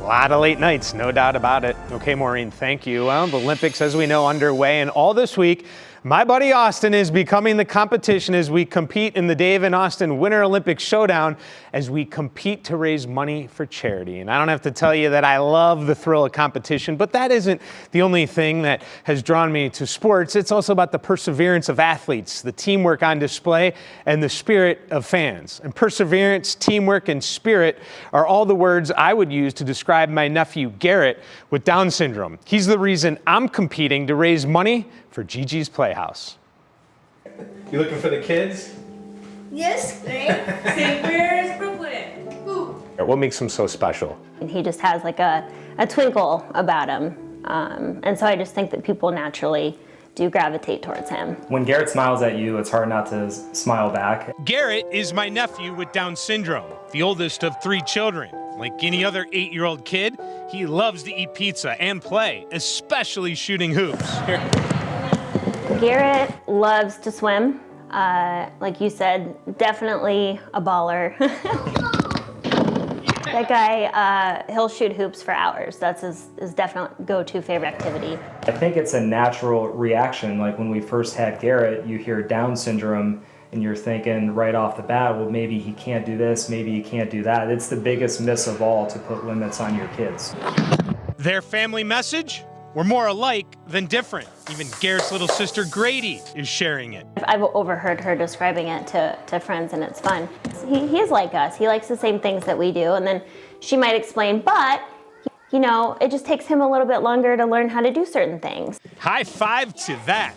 A lot of late nights, no doubt about it. Okay, Maureen, thank you. Well, the Olympics, as we know, underway, and all this week, my buddy Austin is becoming the competition as we compete in the Dave and Austin Winter Olympics Showdown as we compete to raise money for charity. And I don't have to tell you that I love the thrill of competition, but that isn't the only thing that has drawn me to sports. It's also about the perseverance of athletes, the teamwork on display, and the spirit of fans. And perseverance, teamwork, and spirit are all the words I would use to describe my nephew Garrett with Down syndrome. He's the reason I'm competing to raise money for Gigi's Playhouse. You looking for the kids? Yes, great. Say, where's Brooklyn? Ooh. What makes him so special? He just has like a twinkle about him. And so I just think that people naturally do gravitate towards him. When Garrett smiles at you, it's hard not to smile back. Garrett is my nephew with Down syndrome, the oldest of 3 children. Like any other 8-year-old kid, he loves to eat pizza and play, especially shooting hoops. Garrett loves to swim. Like you said, definitely a baller. That guy, he'll shoot hoops for hours. That's his definite go-to favorite activity. I think it's a natural reaction. Like when we first had Garrett, you hear Down syndrome and you're thinking right off the bat, well, maybe he can't do this, maybe he can't do that. It's the biggest miss of all to put limits on your kids. Their family message? We're more alike than different. Even Garrett's little sister Grady is sharing it. I've overheard her describing it to friends, and it's fun. He is like us. He likes the same things that we do, and then she might explain, but you know, it just takes him a little bit longer to learn how to do certain things. High five to that.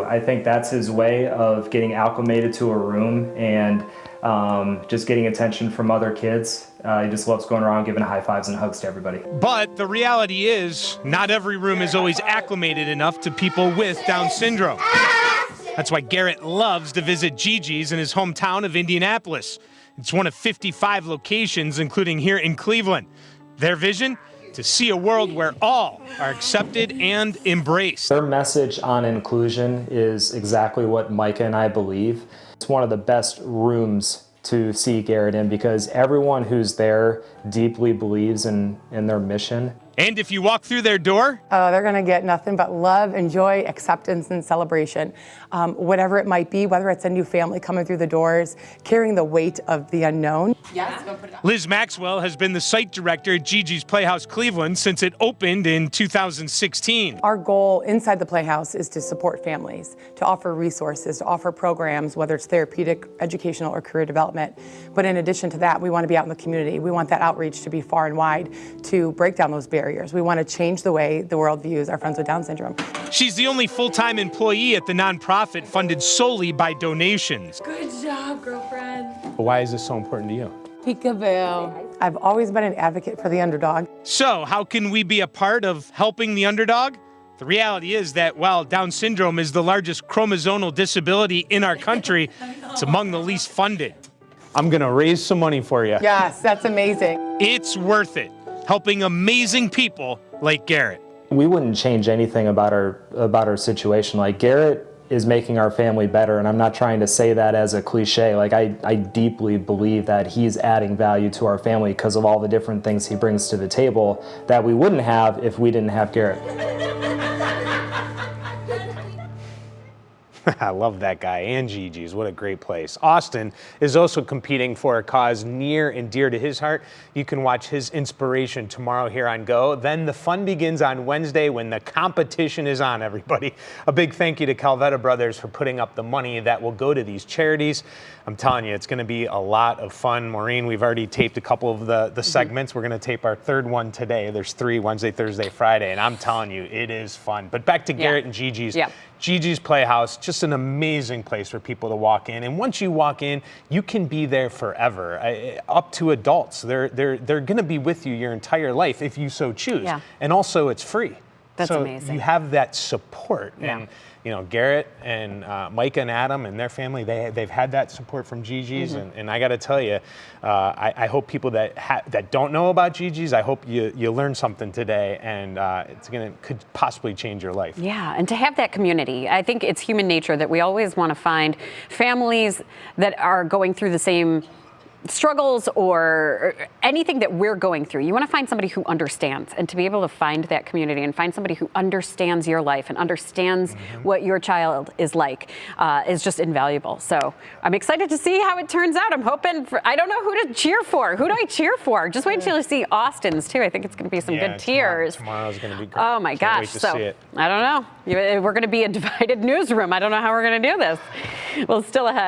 I think that's his way of getting acclimated to a room and just getting attention from other kids. He just loves going around giving high fives and hugs to everybody. But the reality is, not every room is always acclimated enough to people with Down syndrome. That's why Garrett loves to visit Gigi's in his hometown of Indianapolis. It's one of 55 locations, including here in Cleveland. Their vision? To see a world where all are accepted and embraced. Their message on inclusion is exactly what Micah and I believe. It's one of the best rooms to see Garrett in because everyone who's there deeply believes in their mission. And if you walk through their door, they're going to get nothing but love and joy, acceptance, and celebration. Whatever it might be, whether it's a new family coming through the doors, carrying the weight of the unknown. Yes. Liz Maxwell has been the site director at Gigi's Playhouse Cleveland since it opened in 2016. Our goal inside the Playhouse is to support families, to offer resources, to offer programs, whether it's therapeutic, educational, or career development. But in addition to that, we want to be out in the community. We want that outreach to be far and wide to break down those barriers. We want to change the way the world views our friends with Down syndrome. She's the only full-time employee at the nonprofit funded solely by donations. Good job, girlfriend. Why is this so important to you? Peekaboo. I've always been an advocate for the underdog. So, how can we be a part of helping the underdog? The reality is that while Down syndrome is the largest chromosomal disability in our country, it's among the least funded. I'm gonna raise some money for you. Yes, that's amazing. It's worth it, helping amazing people like Garrett. We wouldn't change anything about our situation. Like Garrett is making our family better, and I'm not trying to say that as a cliche. Like I deeply believe that he's adding value to our family because of all the different things he brings to the table that we wouldn't have if we didn't have Garrett. I love that guy, and Gigi's. What a great place. Austin is also competing for a cause near and dear to his heart. You can watch his inspiration tomorrow here on Go. Then the fun begins on Wednesday when the competition is on, everybody. A big thank you to Calvetta Brothers for putting up the money that will go to these charities. I'm telling you, it's going to be a lot of fun. Maureen, we've already taped a couple of the segments. We're going to tape our third one today. There's 3, Wednesday, Thursday, Friday, and I'm telling you, it is fun. But back to Garrett and Gigi's. Yeah. Gigi's Playhouse, just an amazing place for people to walk in. And once you walk in, you can be there forever, up to adults. They're going to be with you your entire life if you so choose. Yeah. And also, it's free. That's so amazing. You have that support. Yeah. And you know, Garrett and Micah and Adam and their family, they've had that support from Gigi's, and I got to tell you, I hope people that don't know about Gigi's, I hope you learn something today, and could possibly change your life. Yeah, and to have that community, I think it's human nature that we always want to find families that are going through the same struggles or anything that we're going through, you want to find somebody who understands, and to be able to find that community and find somebody who understands your life and understands what your child is like is just invaluable. So I'm excited to see how it turns out. I'm hoping I don't know who to cheer for. Who do I cheer for? Just wait till you see Austin's too. I think it's going to be some good tears. Tomorrow's going to be great. Oh my gosh. Wait to So see it. I don't know. We're going to be a divided newsroom. I don't know how we're going to do this. Well, still ahead.